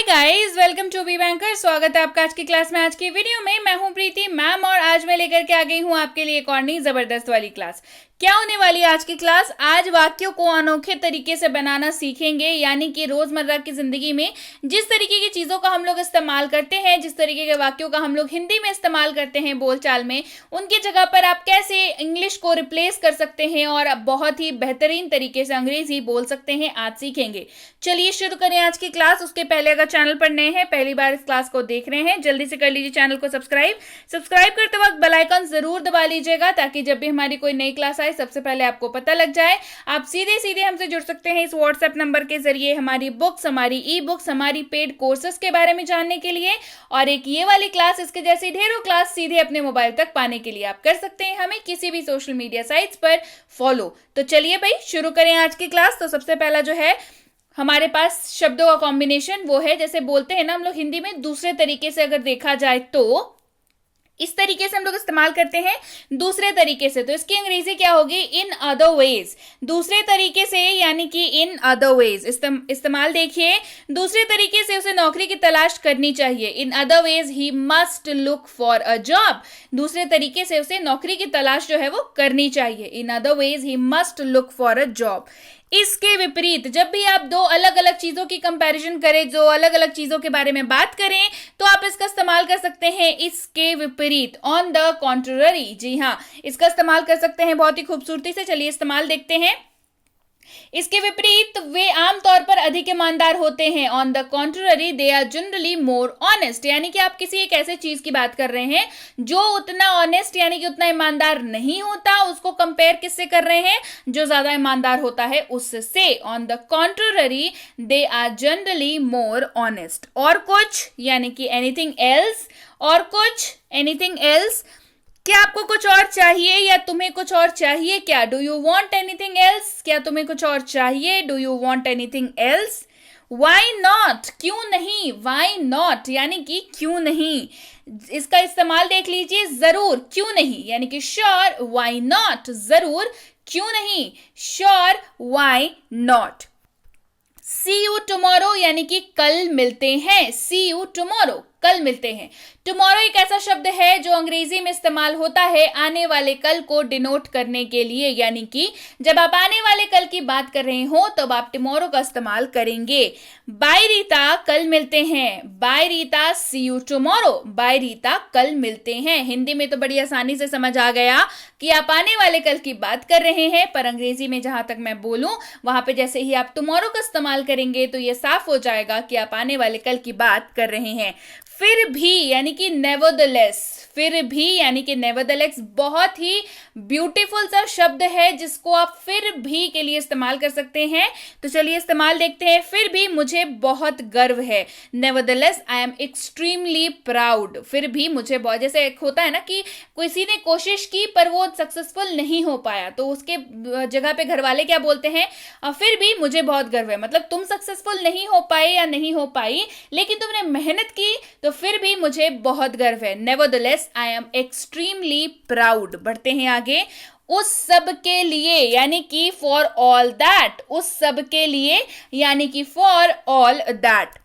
Guys, welcome to be banker. स्वागत है आपका आज की क्लास में। आज की वीडियो में मैं हूं प्रीति मैम और आज मैं लेकर के आ गई हूं आपके लिए एक और नई जबरदस्त वाली क्लास। क्या होने वाली है आज की क्लास? आज वाक्यों को अनोखे तरीके से बनाना सीखेंगे, यानी कि रोजमर्रा की जिंदगी में जिस तरीके की चीजों का हम लोग इस्तेमाल करते हैं, जिस तरीके के वाक्यों का हम लोग हिंदी में इस्तेमाल करते हैं बोलचाल में, उनकी जगह पर आप कैसे इंग्लिश को रिप्लेस कर सकते हैं और बहुत ही बेहतरीन तरीके से अंग्रेजी बोल सकते हैं, आज सीखेंगे। चलिए शुरू करें आज की क्लास। उसके पहले अगर चैनल पर नए हैं, पहली बार इस क्लास को देख रहे हैं, जल्दी से कर लीजिए चैनल को सब्सक्राइब करते वक्त बेल आइकन जरूर दबा लीजिएगा ताकि जब भी हमारी कोई नई क्लास सबसे पहले आपको पता लग जाए। आप सीधे सीधे हमसे जुड़ सकते हैं इस व्हाट्सएप नंबर के जरिए हमारी बुक्स, हमारी ई बुक्स, हमारी पेड कोर्सेज के बारे में जानने के लिए, और एक ये वाली क्लास, इसके जैसी ढेरों क्लास सीधे अपने मोबाइल तक पाने के लिए आप कर सकते हैं हमें किसी भी सोशल मीडिया साइट्स पर फॉलो। तो चलिए भाई शुरू करें आज की क्लास। तो सबसे पहला जो है हमारे पास शब्दों का कॉम्बिनेशन, वो है जैसे बोलते हैं ना हम लोग हिंदी में, दूसरे तरीके से अगर देखा जाए तो इस तरीके से हम लोग इस्तेमाल करते हैं दूसरे तरीके से। तो इसकी अंग्रेजी क्या होगी? In other ways. दूसरे तरीके से यानी कि इन अदर वेज इस्तेमाल देखिए। दूसरे तरीके से उसे नौकरी की तलाश करनी चाहिए। In other ways he must look for a job. दूसरे तरीके से उसे नौकरी की तलाश जो है वो करनी चाहिए। In other ways he must look for a job. इसके विपरीत जब भी आप दो अलग अलग चीजों की कंपैरिजन करें, जो अलग अलग चीजों के बारे में बात करें, तो आप इसका इस्तेमाल कर सकते हैं इसके विपरीत, ऑन द कॉन्ट्ररी। जी हाँ, इसका इस्तेमाल कर सकते हैं बहुत ही खूबसूरती से। चलिए इस्तेमाल देखते हैं। इसके विपरीत वे आमतौर पर अधिक ईमानदार होते हैं। On the contrary they are generally more honest. यानी कि आप किसी एक ऐसे चीज की बात कर रहे हैं जो उतना ऑनेस्ट यानी कि उतना ईमानदार नहीं होता, उसको कंपेयर किससे कर रहे हैं? जो ज्यादा ईमानदार होता है उससे। On the contrary they are generally more honest. और कुछ यानी कि एनीथिंग एल्स। और कुछ एनीथिंग एल्स। क्या आपको कुछ और चाहिए या तुम्हें कुछ और चाहिए क्या? Do you want anything else? क्या तुम्हें कुछ और चाहिए? Do you want anything else? Why not? क्यों नहीं? वाई नॉट यानी कि क्यों नहीं। इसका इस्तेमाल देख लीजिए। जरूर, क्यों नहीं, यानी कि श्योर, वाई नॉट, जरूर, क्यों नहीं, sure, why not. See you tomorrow यानी कि कल मिलते हैं। सी यू टुमारो, कल मिलते हैं। टुमारो एक ऐसा शब्द है जो अंग्रेजी में इस्तेमाल होता है आने वाले कल को डिनोट करने के लिए, यानी कि जब आप आने वाले कल की बात कर रहे हो तब आप टुमारो का इस्तेमाल करेंगे। बाय रीता, कल मिलते हैं। Bye Rita, see you tomorrow. Bye Rita, कल मिलते हैं। हिंदी में तो बड़ी आसानी से समझ आ गया कि आप आने वाले कल की बात कर रहे हैं, पर अंग्रेजी में जहां तक मैं बोलूं वहां पे जैसे ही आप टुमारो का इस्तेमाल करेंगे तो यह साफ हो जाएगा कि आप आने वाले कल की बात कर रहे हैं। फिर भी यानी कि नेवरदलेस। फिर भी यानी कि नेवरदलेस बहुत ही ब्यूटीफुल सा शब्द है जिसको आप फिर भी के लिए इस्तेमाल कर सकते हैं। तो चलिए इस्तेमाल देखते हैं। फिर भी मुझे बहुत गर्व है। Nevertheless I am extremely proud. फिर भी मुझे बहुत, जैसे एक होता है ना कि किसी ने कोशिश की पर वो सक्सेसफुल नहीं हो पाया, तो उसके जगह पे घर वाले क्या बोलते हैं? फिर भी मुझे बहुत गर्व है। मतलब तुम सक्सेसफुल नहीं हो पाए या नहीं हो पाई, लेकिन तुमने मेहनत की, तो फिर भी मुझे बहुत गर्व है। Nevertheless I am extremely proud. बढ़ते हैं आगे। उस सब के लिए यानी कि फॉर ऑल दैट। उस सब के लिए यानी कि फॉर ऑल दैट।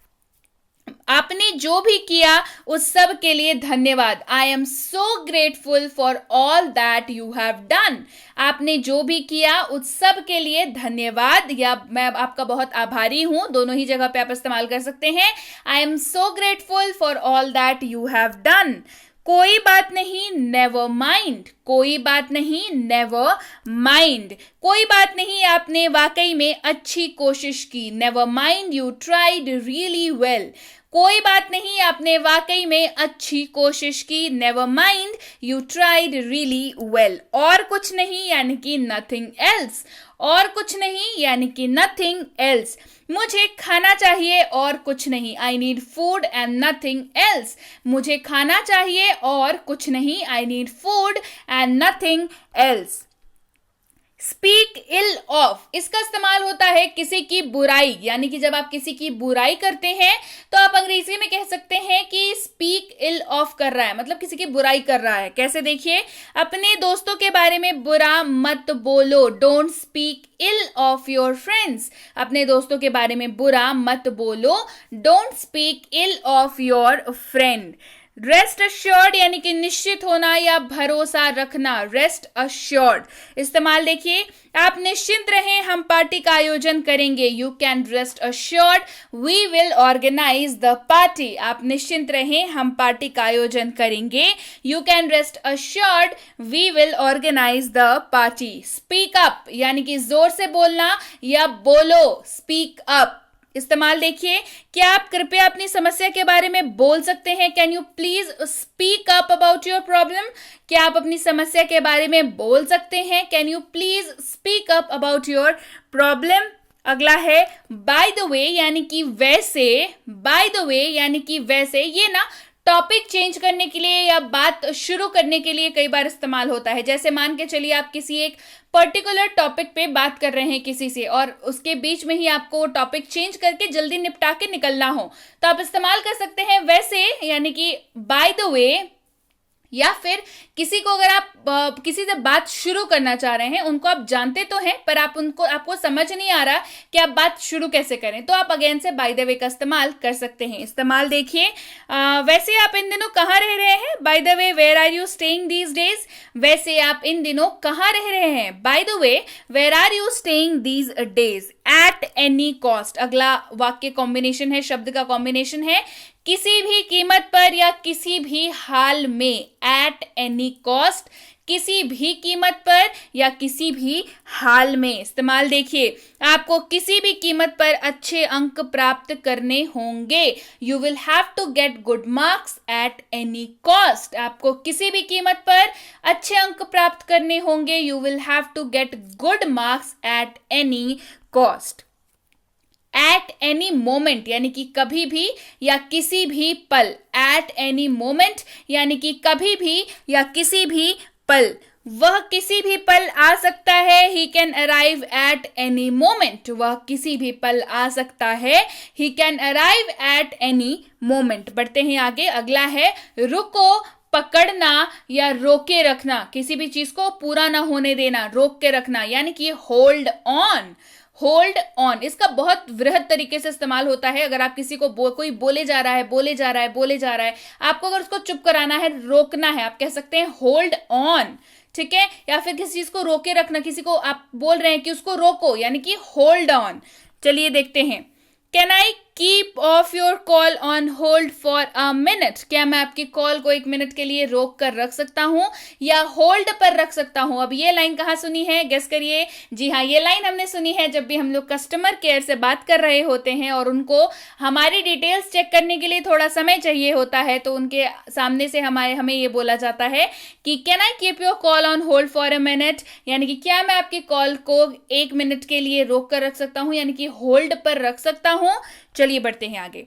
आपने जो भी किया उस सब के लिए धन्यवाद। I am so grateful for all that you have done. आपने जो भी किया उस सब के लिए धन्यवाद, या मैं आपका बहुत आभारी हूं, दोनों ही जगह पे आप इस्तेमाल कर सकते हैं। I am so grateful for all that you have done. कोई बात नहीं, नेवर माइंड। कोई बात नहीं, नेवर माइंड। कोई बात नहीं, आपने वाकई में अच्छी कोशिश की। Never mind, you tried really well. कोई बात नहीं, आपने वाकई में अच्छी कोशिश की। Never mind, you tried really well. और कुछ नहीं यानी कि नथिंग एल्स। और कुछ नहीं यानी कि नथिंग एल्स। मुझे खाना चाहिए और कुछ नहीं। I need food and nothing else. मुझे खाना चाहिए और कुछ नहीं। I need food and nothing else. Speak ill of, इसका इस्तेमाल होता है किसी की बुराई, यानी कि जब आप किसी की बुराई करते हैं तो आप अंग्रेजी में कह सकते हैं कि स्पीक इल ऑफ कर रहा है, मतलब किसी की बुराई कर रहा है। कैसे, देखिए, अपने दोस्तों के बारे में बुरा मत बोलो, don't speak ill of your friends, अपने दोस्तों के बारे में बुरा मत बोलो, don't speak ill of your friend. Rest assured यानी कि निश्चित होना या भरोसा रखना, रेस्ट अश्योर्ड इस्तेमाल देखिए, आप निश्चिंत रहें, हम पार्टी का आयोजन करेंगे, you can rest assured we will organise the party, आप निश्चिंत रहें, हम पार्टी का आयोजन करेंगे, you can rest assured we will organise the party. Speak up यानी कि जोर से बोलना या बोलो, स्पीक अप इस्तेमाल देखिए, क्या आप कृपया अपनी समस्या के बारे में बोल सकते हैं, can you please speak up about your problem, क्या आप अपनी समस्या के बारे में बोल सकते हैं, can you please speak up about your problem. अगला है बाय द वे यानी कि वैसे, बाय द वे यानी कि वैसे, ये ना टॉपिक चेंज करने के लिए या बात शुरू करने के लिए कई बार इस्तेमाल होता है। जैसे मान के चलिए आप किसी एक पर्टिकुलर टॉपिक पे बात कर रहे हैं किसी से और उसके बीच में ही आपको टॉपिक चेंज करके जल्दी निपटा के निकलना हो, तो आप इस्तेमाल कर सकते हैं वैसे यानी कि बाय द वे, या फिर किसी को अगर आप किसी से बात शुरू करना चाह रहे हैं, उनको आप जानते तो हैं पर आपको समझ नहीं आ रहा कि आप बात शुरू कैसे करें, तो आप अगेन से बाय द वे का इस्तेमाल कर सकते हैं। इस्तेमाल देखिए, वैसे आप इन दिनों कहाँ रह रहे हैं, by the way where are you staying these days, वैसे आप इन दिनों कहाँ रह रहे हैं, by the way where are you staying these days, at any cost, अगला वाक्य कॉम्बिनेशन है, शब्द का कॉम्बिनेशन है, किसी भी कीमत पर या किसी भी हाल में, एट एनी कॉस्ट, किसी भी कीमत पर या किसी भी हाल में। इस्तेमाल देखिए, आपको किसी भी कीमत पर अच्छे अंक प्राप्त करने होंगे, you will have to get good marks at any cost, आपको किसी भी कीमत पर अच्छे अंक प्राप्त करने होंगे, you will have to get good marks at any cost. At any moment यानी कि कभी भी या किसी भी पल, एट एनी मोमेंट यानी कि कभी भी या किसी भी पल, वह किसी भी पल आ सकता है, he can arrive at any moment, वह किसी भी पल आ सकता है, he can arrive at any moment. बढ़ते हैं आगे, अगला है रुको, पकड़ना या रोके रखना, किसी भी चीज को पूरा ना होने देना, रोक के रखना, यानी कि होल्ड ऑन, होल्ड ऑन, इसका बहुत वृहद तरीके से इस्तेमाल होता है। अगर आप किसी को कोई बोले जा रहा है, आपको अगर उसको चुप कराना है, रोकना है, आप कह सकते हैं होल्ड ऑन, ठीक है। या फिर किसी चीज को रोके रखना, किसी को आप बोल रहे हैं कि उसको रोको, यानी कि होल्ड ऑन। चलिए देखते हैं, can I keep of your call on hold for a minute, क्या मैं आपकी कॉल को 1 मिनट के लिए रोक कर रख सकता हूं या होल्ड पर रख सकता हूं। अब ये लाइन कहाँ सुनी है, गेस करिए। जी हाँ, ये लाइन हमने सुनी है जब भी हम लोग कस्टमर केयर से बात कर रहे होते हैं और उनको हमारी डिटेल्स चेक करने के लिए थोड़ा समय चाहिए होता है, तो उनके सामने से हमें ये बोला जाता है कि can I keep your call on hold for a minute, यानी कि क्या मैं आपकी कॉल को 1 मिनट के लिए रोक कर रख सकता हूं, यानी कि होल्ड पर रख सकता हूं। चलिए बढ़ते हैं आगे,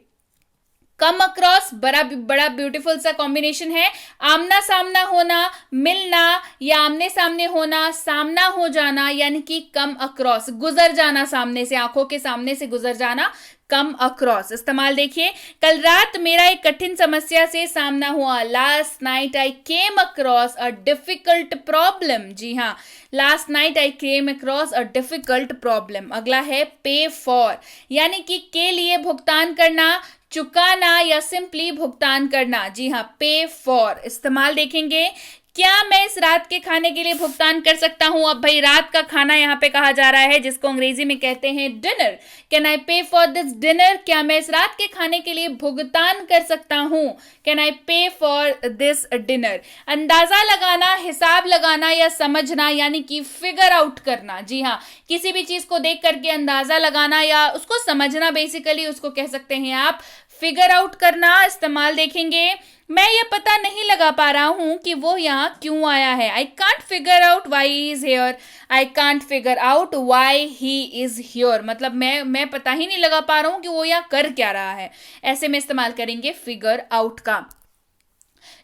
कम अक्रॉस, बड़ा ब्यूटीफुल सा कॉम्बिनेशन है, आमना सामना होना, मिलना या आमने सामने होना, सामना हो जाना, यानी कि कम अक्रॉस, गुजर जाना सामने से, आंखों के सामने से गुजर जाना, कम अक्रॉस। इस्तेमाल देखिए, कल रात मेरा एक कठिन समस्या से सामना हुआ, last night I came across a difficult problem. जी हाँ, last night I came across a difficult problem. अगला है पे फॉर, यानी कि के लिए भुगतान करना, चुकाना या सिंपली भुगतान करना। जी हाँ, पे फॉर। इस्तेमाल देखेंगे, क्या मैं इस रात के खाने के लिए भुगतान कर सकता हूं। अब भाई रात का खाना यहाँ पे कहा जा रहा है जिसको अंग्रेजी में कहते हैं डिनर। कैन आई पे फॉर दिस डिनर, क्या मैं इस रात के खाने के लिए भुगतान कर सकता हूं। कैन आई पे फॉर दिस डिनर। अंदाजा लगाना, हिसाब लगाना या समझना, यानी कि फिगर आउट करना। जी हाँ, किसी भी चीज को देख करके अंदाजा लगाना या उसको समझना, बेसिकली उसको कह सकते हैं आप फिगर आउट करना। इस्तेमाल देखेंगे, मैं ये पता नहीं लगा पा रहा हूं कि वो यहाँ क्यों आया है। I can't figure out why he is here, I can't figure out why he is here, मतलब मैं पता ही नहीं लगा पा रहा हूं कि वो यहाँ कर क्या रहा है। ऐसे में इस्तेमाल करेंगे फिगर आउट का।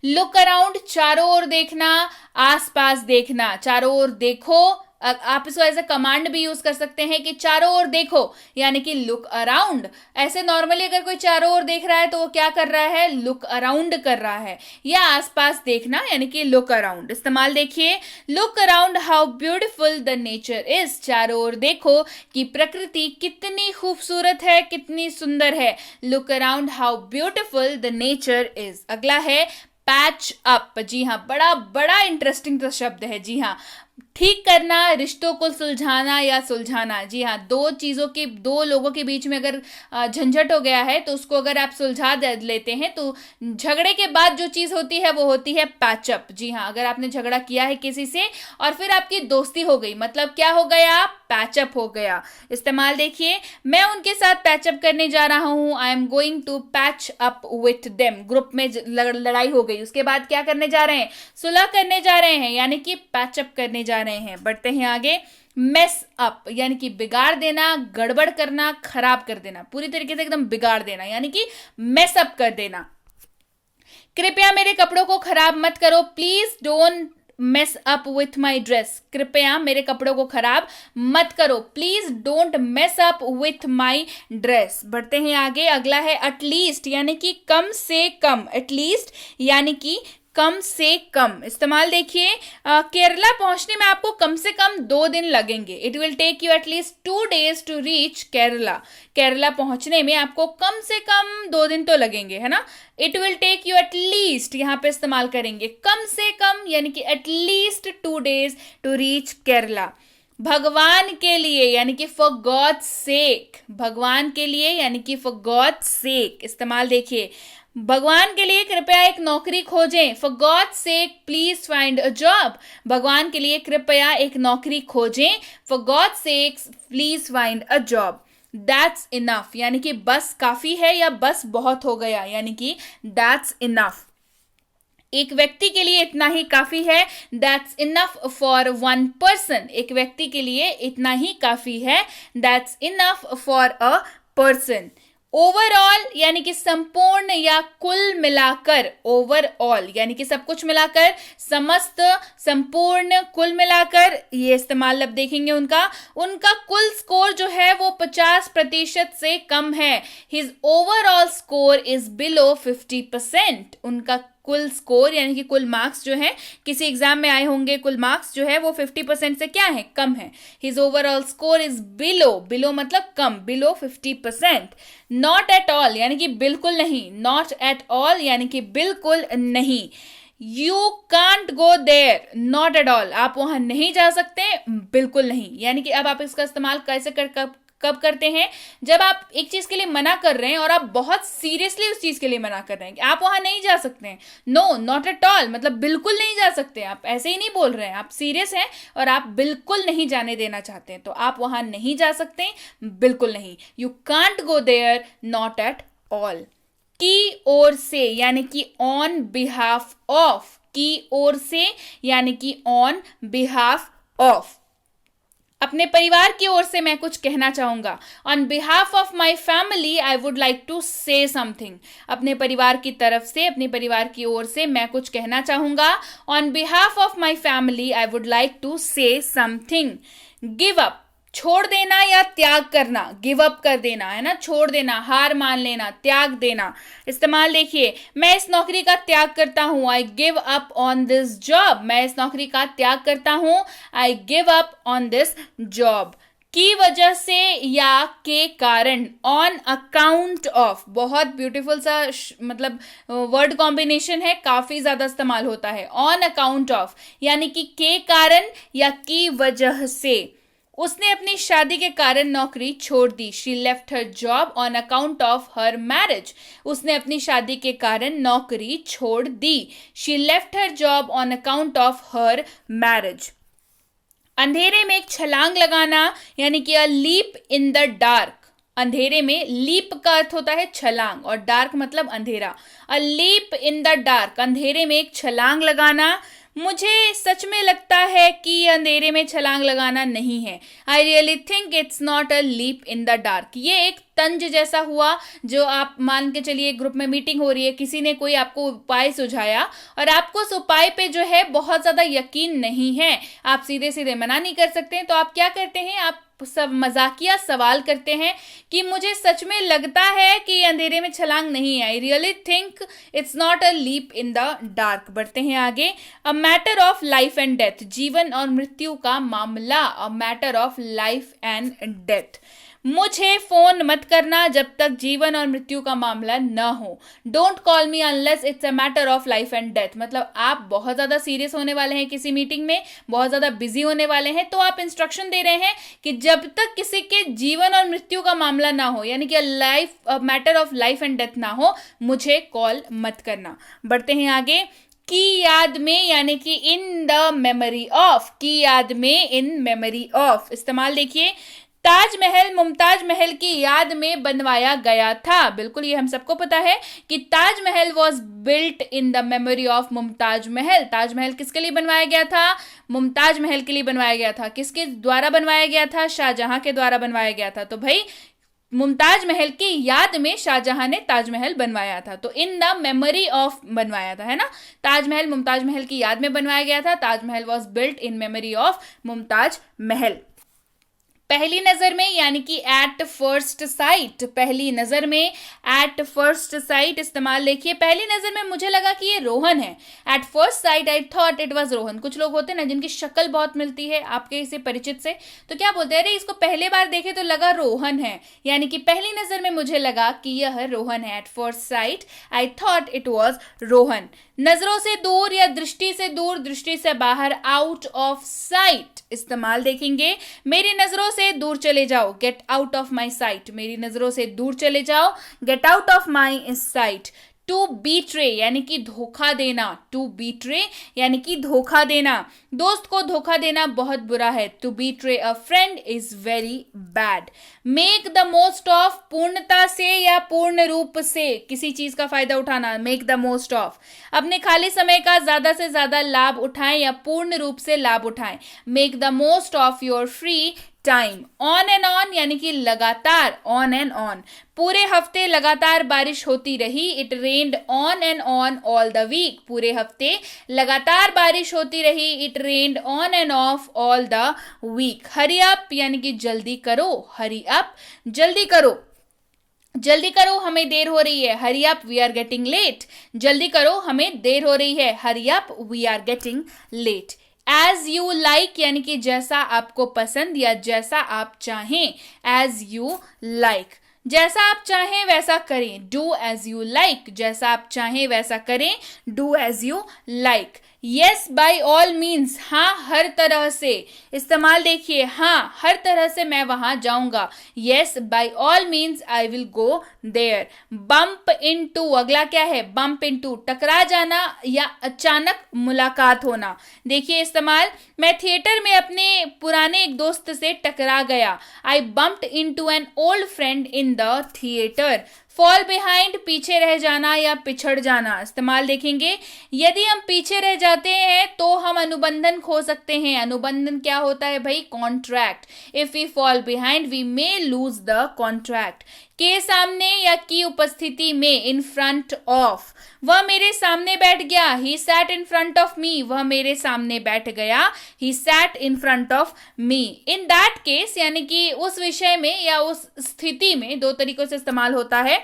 लुक अराउंड, चारों ओर देखना, आसपास देखना, चारों ओर देखो, आप इसको एज ए कमांड भी यूज कर सकते हैं कि चारों ओर देखो, यानी कि लुक अराउंड। ऐसे नॉर्मली अगर कोई चारों ओर देख रहा है तो वो क्या कर रहा है, लुक अराउंड कर रहा है, या आसपास देखना यानी कि लुक अराउंड। इस्तेमाल देखिए, look around how beautiful the nature is. चारों ओर देखो कि प्रकृति कितनी खूबसूरत है, कितनी सुंदर है। Look around how beautiful the nature is. अगला है पैच अप। जी हाँ, बड़ा बड़ा इंटरेस्टिंग शब्द है। जी हाँ, ठीक करना, रिश्तों को सुलझाना या सुलझाना। जी हाँ, दो लोगों के बीच में अगर झंझट हो गया है तो उसको अगर आप सुलझा लेते हैं तो झगड़े के बाद जो चीज होती है वो होती है पैचअप। जी हाँ, अगर आपने झगड़ा किया है किसी से और फिर आपकी दोस्ती हो गई, मतलब क्या हो गया, पैचअप हो गया। इस्तेमाल देखिए, मैं उनके साथ पैचअप करने जा रहा हूं, I am going to patch up with them. Group में लड़ाई हो गई, उसके बाद क्या करने जा रहे हैं, सुलह करने जा रहे हैं, यानी कि पैचअप करने जा रहे हैं। बढ़ते हैं आगे, मेस अप यानी कि बिगाड़ देना, गड़बड़ करना, खराब कर देना, पूरी तरीके से एकदम बिगाड़ देना, यानी कि मेस अप कर देना। कृपया मेरे कपड़ों को खराब मत करो, please don't mess up with my dress. कृपया मेरे कपड़ों को खराब मत करो, please don't mess up with my dress. बढ़ते हैं आगे, अगला है एटलीस्ट यानी कि कम से कम। एटलीस्ट यानी कि कम से कम। इस्तेमाल देखिए, केरला पहुंचने में आपको कम से कम 2 दिन लगेंगे। It will take you at least 2 days to reach Kerala. Kerala पहुंचने में आपको कम से कम 2 दिन तो लगेंगे, है ना। It will take you at least यहां पे इस्तेमाल करेंगे, कम से कम यानी कि at least 2 days to reach Kerala. भगवान के लिए यानी कि फॉर गॉड्स सेक। भगवान के लिए यानी कि फॉर गॉड्स सेक। इस्तेमाल देखिए, भगवान के लिए कृपया एक नौकरी खोजें, for God's sake please find a job. भगवान के लिए कृपया एक नौकरी खोजें, for God's sake please find a job. That's enough यानी कि बस काफी है या बस बहुत हो गया, यानी कि दैट्स इनफ। एक व्यक्ति के लिए इतना ही काफी है, दैट्स इनफ फॉर 1 person। एक व्यक्ति के लिए इतना ही काफी है, that's enough for a person. Overall यानी कि संपूर्ण या कुल मिलाकर। ओवरऑल यानी कि सब कुछ मिलाकर, समस्त, संपूर्ण, कुल मिलाकर। ये इस्तेमाल अब देखेंगे उनका कुल स्कोर जो है वो 50% से कम है। His overall score is below 50%। उनका कुल स्कोर यानी कि कुल मार्क्स जो है, किसी एग्जाम में आए होंगे, कुल मार्क्स जो है वो 50% से क्या है, कम है। His overall score is below मतलब कम, बिलो 50%। नॉट एट ऑल यानी कि बिल्कुल नहीं, नॉट एट ऑल यानी कि बिल्कुल नहीं। You can't go there, not at all, आप वहां नहीं जा सकते, बिल्कुल नहीं। यानी कि अब आप इसका इस्तेमाल कैसे कब करते हैं, जब आप एक चीज के लिए मना कर रहे हैं और आप बहुत सीरियसली उस चीज के लिए मना कर रहे हैं कि आप वहां नहीं जा सकते हैं। नो, नॉट एट ऑल मतलब बिल्कुल नहीं जा सकते, आप ऐसे ही नहीं बोल रहे हैं, आप सीरियस हैं और आप बिल्कुल नहीं जाने देना चाहते हैं, तो आप वहां नहीं जा सकते, बिल्कुल नहीं। You can't go there, not at all. की ओर से यानी कि ऑन बिहाफ ऑफ। की ओर से यानी कि ऑन बिहाफ ऑफ। अपने परिवार की ओर से मैं कुछ कहना चाहूंगा। On behalf of my family I would like to say something. अपने परिवार की तरफ से, अपने परिवार की ओर से मैं कुछ कहना चाहूंगा। On behalf of my family I would like to say something. Give up, छोड़ देना या त्याग करना। गिव अप कर देना है ना, छोड़ देना, हार मान लेना, त्याग देना। इस्तेमाल देखिए, मैं इस नौकरी का त्याग करता हूं, I give up on this job. मैं इस नौकरी का त्याग करता हूं, I give up on this job. की वजह से या के कारण, ऑन अकाउंट ऑफ। बहुत ब्यूटीफुल सा मतलब वर्ड कॉम्बिनेशन है, काफी ज्यादा इस्तेमाल होता है। ऑन अकाउंट ऑफ यानी कि के कारण या की वजह से। उसने अपनी शादी के कारण नौकरी छोड़ दी। She left her job on account of her marriage. उसने अपनी शादी के कारण नौकरी छोड़ दी। She left her job on account of her marriage. अंधेरे में एक छलांग लगाना यानी कि a leap in the dark. अंधेरे में लीप का अर्थ होता है छलांग और डार्क मतलब अंधेरा। A leap in the dark, अंधेरे में एक छलांग लगाना। मुझे सच में लगता है कि अंधेरे में छलांग लगाना नहीं है। I really think it's not a leap in the dark. ये एक तंज जैसा हुआ, जो आप मान के चलिए ग्रुप में मीटिंग हो रही है, किसी ने कोई आपको उपाय सुझाया और आपको उस उपाय पे जो है बहुत ज्यादा यकीन नहीं है, आप सीधे सीधे मना नहीं कर सकते, तो आप क्या करते हैं, आप सब मजाकिया सवाल करते हैं कि मुझे सच में लगता है कि अंधेरे में छलांग नहीं है। I really think it's not a leap in the dark. बढ़ते हैं आगे। A matter of life and death, जीवन और मृत्यु का मामला। A matter of life and death. मुझे फोन मत करना जब तक जीवन और मृत्यु का मामला न हो। Don't call me unless it's a matter of life and death. मतलब आप बहुत ज्यादा सीरियस होने वाले हैं किसी मीटिंग में, बहुत ज्यादा बिजी होने वाले हैं, तो आप इंस्ट्रक्शन दे रहे हैं कि जब तक किसी के जीवन और मृत्यु का मामला ना हो, यानी कि matter of life and death ना हो, मुझे कॉल मत करना। बढ़ते हैं आगे। की याद में, यानी कि इन द मेमोरी ऑफ। की याद में, इन मेमोरी ऑफ। इस्तेमाल देखिए। ताजमहल मुमताज महल की याद में बनवाया गया था। बिल्कुल, ये हम सबको पता है कि Taj Mahal was built in the memory of Mumtaz Mahal. Taj Mahal किसके लिए बनवाया गया था? मुमताज महल के लिए बनवाया गया था। किसके द्वारा बनवाया गया था? शाहजहां के द्वारा बनवाया गया था। तो भाई मुमताज महल की याद में शाहजहां ने ताजमहल बनवाया था, तो इन द मेमोरी ऑफ बनवाया था, है ना। ताजमहल मुमताज महल की याद में बनवाया गया था। Taj Mahal was built in memory of Mumtaz Mahal. पहली नजर में, यानी कि एट फर्स्ट साइट। पहली नजर में, एट फर्स्ट साइट। इस्तेमाल देखिए। पहली नजर में मुझे लगा कि ये रोहन है। At first sight I thought it was Rohan. कुछ लोग होते हैं ना जिनकी शक्ल बहुत मिलती है आपके इसे परिचित से, तो क्या बोलते हैं, अरे इसको पहले बार देखे तो लगा रोहन है। यानी कि पहली नजर में मुझे लगा कि यह रोहन है। At first sight I thought it was Rohan. नजरों से दूर या दृष्टि से दूर, दृष्टि से बाहर, आउट ऑफ साइट। इस्तेमाल देखेंगे। मेरी नजरों से दूर चले जाओ, get out of my sight. मेरी नजरों से दूर चले जाओ, get out of my sight. To betray, यानी कि धोखा देना। टू बीट्रे यानी कि धोखा देना। दोस्त को धोखा देना बहुत बुरा है। To betray a friend is very bad. Make the most of, पूर्णता से या पूर्ण रूप से किसी चीज का फायदा उठाना। मेक द मोस्ट ऑफ, अपने खाली समय का ज्यादा से ज्यादा लाभ उठाएं या पूर्ण रूप से लाभ उठाएं। Make the most of your free time. On and on यानी कि लगातार, ऑन एंड ऑन। पूरे हफ्ते लगातार बारिश होती रही। It rained on and on all the week. पूरे हफ्ते लगातार बारिश होती रही। It rained on and off all the week. Hurry up यानी कि जल्दी करो। हरी अप, जल्दी करो। जल्दी करो, हमें देर हो रही है। Hurry up, we are getting late. जल्दी करो, हमें देर हो रही है। Hurry up, we are getting late. As you like यानी कि जैसा आपको पसंद या जैसा आप चाहें। एज यू लाइक, जैसा आप चाहें वैसा करें। डू एज यू लाइक, जैसा आप चाहें वैसा करें। Do as you like. Yes by all means, हाँ हर तरह से। इस्तेमाल देखिए। हाँ हर तरह से मैं वहां जाऊंगा। Yes by all means I will go there. Bump into, अगला क्या है? बम्प इनटू, टकरा जाना या अचानक मुलाकात होना। देखिए इस्तेमाल। मैं थिएटर में अपने पुराने एक दोस्त से टकरा गया। I bumped into an old friend in the theatre. Fall behind, पीछे रह जाना या पिछड़ जाना। इस्तेमाल देखेंगे। यदि हम पीछे रह जाते हैं तो हम अनुबंधन खो सकते हैं। अनुबंधन क्या होता है भाई? Contract. If we fall behind we may lose the contract. के सामने या की उपस्थिति में, इन फ्रंट ऑफ। वह मेरे सामने बैठ गया। He sat in front of me. वह मेरे सामने बैठ गया। He sat in front of me. In that case यानी कि उस विषय में या उस स्थिति में, दो तरीकों से इस्तेमाल होता है।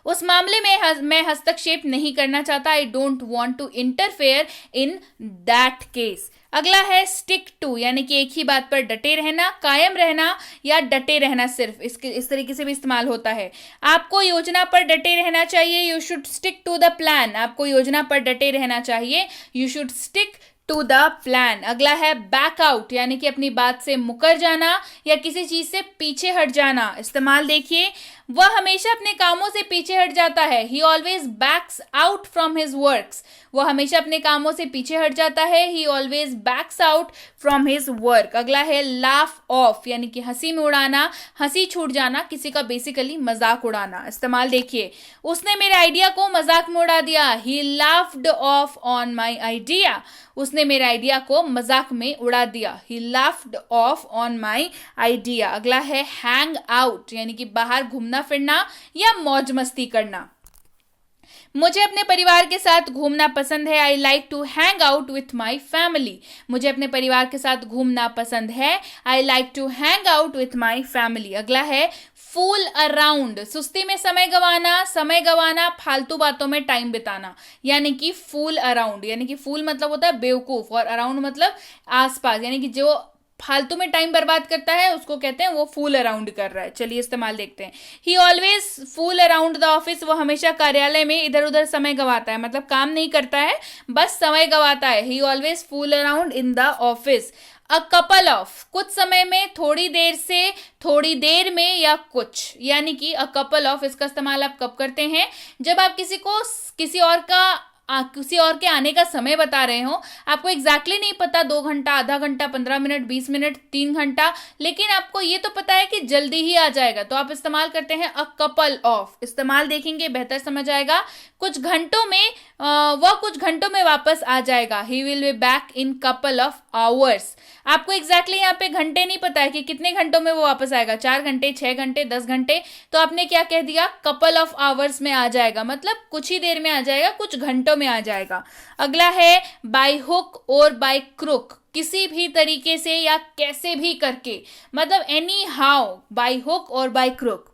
उस मामले में मैं हस्तक्षेप नहीं करना चाहता। I don't want to interfere in that case. अगला है स्टिक टू, यानी कि एक ही बात पर डटे रहना, कायम रहना या डटे रहना। सिर्फ इस तरीके से भी इस्तेमाल होता है। आपको योजना पर डटे रहना चाहिए। You should stick to the plan. आपको योजना पर डटे रहना चाहिए। You should stick to the plan. अगला है बैक आउट, यानी कि अपनी बात से मुकर जाना या किसी चीज से पीछे हट जाना। इस्तेमाल देखिए। वह हमेशा अपने कामों से पीछे हट जाता है, he always backs out from his works, वह हमेशा अपने कामों से पीछे हट जाता है, he always backs out from his work। अगला है laugh off, यानी कि हंसी में उड़ाना, हंसी छूट जाना, किसी का बेसिकली मजाक उड़ाना। इस्तेमाल देखिए, उसने मेरे आइडिया को मजाक में उड़ा दिया, he laughed off on my idea, उसने मेरे आइडिया को मजाक में उड़ा दिया, he laughed off on my idea। अगला है hang out, यानी कि बाहर घूमना फिरना या मौज मस्ती करना। मुझे अपने परिवार के साथ घूमना पसंद है, I like to hang out with my family, मुझे अपने परिवार के साथ घूमना पसंद है, I like to hang out with my family. अगला है फूल अराउंड, सुस्ती में समय गवाना, फालतू बातों में टाइम बिताना, यानी कि फूल अराउंड, यानी कि फूल मतलब होता है बेवकूफ और अराउंड मतलब आसपास, यानी कि जो फालतू में टाइम बर्बाद करता है उसको कहते हैं वो फूल अराउंड कर रहा है। चलिए इस्तेमाल देखते हैं। He always fool around the office, वो हमेशा कार्यालय में इधर उधर समय गवाता है, मतलब काम नहीं करता है, बस समय गवाता है। He always fool around in the office. A couple of, कुछ समय में, थोड़ी देर से, थोड़ी देर में या कुछ, यानी कि अ कपल ऑफ इसका इस्तेमाल आप कब करते हैं? जब आप किसी को किसी और के आने का समय बता रहे हो, आपको एग्जैक्टली नहीं पता 2 घंटा, आधा घंटा, 15 मिनट, 20 मिनट, 3 घंटा, लेकिन आपको ये तो पता है कि जल्दी ही आ जाएगा, तो आप इस्तेमाल करते हैं अ कपल ऑफ। इस्तेमाल देखेंगे बेहतर समझ आएगा। कुछ घंटों में, वह कुछ घंटों में वापस आ जाएगा, he will be back in couple of hours. आपको एग्जैक्टली यहाँ पे घंटे नहीं पता है कि कितने घंटों में वो वापस आएगा, 4 घंटे, 6 घंटे, 10 घंटे, तो आपने क्या कह दिया? कपल ऑफ आवर्स में आ जाएगा, मतलब कुछ ही देर में आ जाएगा, कुछ घंटों में आ जाएगा। अगला है बाय हुक और बाय क्रुक, किसी भी तरीके से या कैसे भी करके, मतलब एनी हाउ, बाय हुक और बाय क्रुक।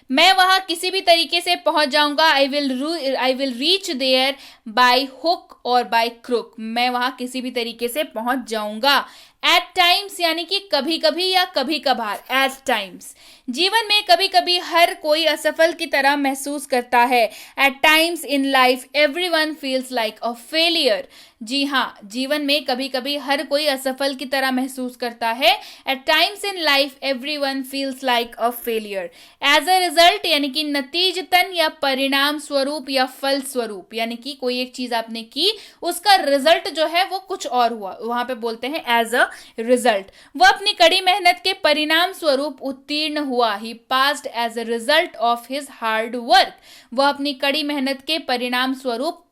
मैं वहां किसी भी तरीके से पहुंच जाऊंगा, I will reach there by hook और बाय क्रुक, मैं वहां किसी भी तरीके से पहुंच जाऊंगा। एट टाइम्स, यानी कि कभी कभी या कभी कभार, एट टाइम्स। जीवन में कभी कभी हर कोई असफल की तरह महसूस करता है। At times in life everyone feels like a failure. जी हाँ, जीवन में कभी कभी हर कोई असफल की तरह महसूस करता है। At times in life everyone feels like a failure. As a result, यानी कि नतीजतन या परिणाम स्वरूप या फल स्वरूप, यानी कि कोई एक चीज आपने की, उसका रिजल्ट जो है वो कुछ और हुआ, वहां पे बोलते हैं एज अ रिजल्ट। वह अपनी कड़ी मेहनत के परिणाम स्वरूप उत्तीर्ण हुआ, he passed as a result of his hard work. वह अपनी कड़ी मेहनत के परिणाम स्वरूप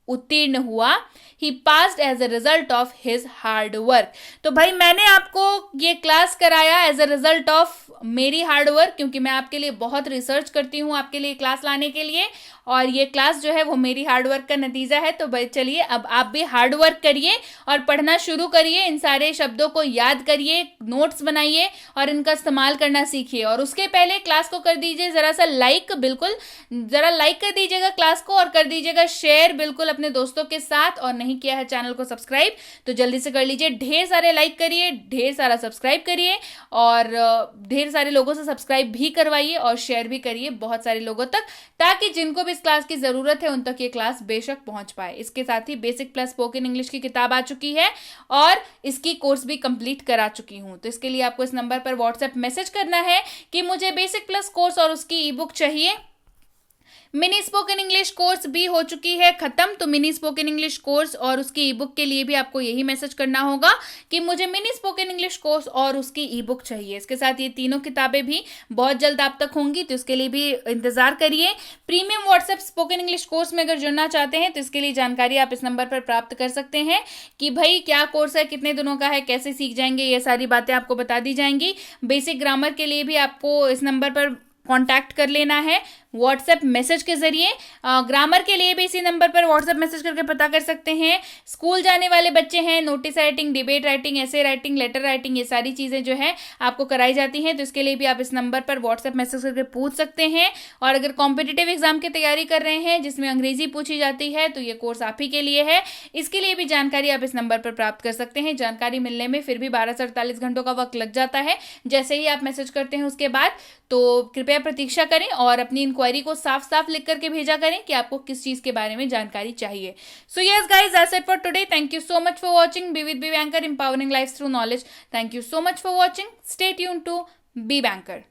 उत्तीर्ण हुआ, he passed as a result of his hard work. तो भाई मैंने आपको ये क्लास कराया एज अ रिजल्ट ऑफ मेरी हार्ड वर्क, क्योंकि मैं आपके लिए बहुत रिसर्च करती हूँ आपके लिए क्लास लाने के लिए, और ये क्लास जो है वो मेरी हार्ड वर्क का नतीजा है। तो भाई चलिए अब आप भी हार्ड वर्क करिए और पढ़ना शुरू करिए, इन सारे शब्दों को याद करिए, नोट्स बनाइए और इनका इस्तेमाल करना सीखिए। और उसके पहले क्लास को कर दीजिए जरा सा लाइक, बिल्कुल जरा लाइक कर दीजिएगा क्लास को, और कर दीजिएगा शेयर बिल्कुल अपने दोस्तों के साथ, और नहीं किया है चैनल को सब्सक्राइब तो जल्दी से कर लीजिए। ढेर सारे लाइक करिए, ढेर सारा सब्सक्राइब करिए, और ढेर सारे लोगों से सब्सक्राइब भी करवाइए और शेयर भी करिए बहुत सारे लोगों तक, ताकि जिनको भी इस क्लास की जरूरत है उन तक ये क्लास बेशक पहुंच पाए। इसके साथ ही बेसिक प्लस स्पोकन इंग्लिश की किताब आ चुकी है और इसकी कोर्स भी कंप्लीट करा चुकी हूं। तो इसके लिए आपको इस नंबर पर व्हाट्सएप मैसेज करना है कि मुझे बेसिक प्लस कोर्स और उसकी ई बुक चाहिए। मिनी स्पोकन इंग्लिश कोर्स भी हो चुकी है खत्म, तो मिनी स्पोकन इंग्लिश कोर्स और उसकी ई बुक के लिए भी आपको यही मैसेज करना होगा कि मुझे मिनी स्पोकन इंग्लिश कोर्स और उसकी ई बुक चाहिए। इसके साथ ये तीनों किताबें भी बहुत जल्द आप तक होंगी, तो इसके लिए भी इंतजार करिए। Premium WhatsApp spoken English course में अगर जुड़ना चाहते हैं तो इसके लिए जानकारी आप इस नंबर पर प्राप्त कर सकते हैं कि भाई क्या कोर्स है, कितने दिनों का है, कैसे सीख जाएंगे, ये सारी बातें आपको बता दी जाएंगी। बेसिक ग्रामर के लिए भी आपको इस नंबर पर कांटेक्ट कर लेना है व्हाट्सएप मैसेज के जरिए। ग्रामर के लिए भी इसी नंबर पर व्हाट्सएप मैसेज करके पता कर सकते हैं। स्कूल जाने वाले बच्चे हैं, नोटिस राइटिंग, डिबेट राइटिंग, ऐसे राइटिंग, लेटर राइटिंग, ये सारी चीज़ें जो है आपको कराई जाती हैं, तो इसके लिए भी आप इस नंबर पर व्हाट्सएप मैसेज करके पूछ सकते हैं। और अगर कॉम्पिटिटिव एग्जाम की तैयारी कर रहे हैं जिसमें अंग्रेजी पूछी जाती है तो ये कोर्स आप ही के लिए है। इसके लिए भी जानकारी आप इस नंबर पर प्राप्त कर सकते हैं। जानकारी मिलने में फिर भी 12 से 48 घंटों का वक्त लग जाता है जैसे ही आप मैसेज करते हैं उसके बाद, तो कृपया प्रतीक्षा करें और अपनी इंक्वायरी को साफ साफ लिख करके भेजा करें कि आपको किस चीज के बारे में जानकारी चाहिए। So yes guys, that's it for today. Thank you so much for watching be with be banker, empowering life through knowledge. Thank you so much for watching. Stay tuned to be banker.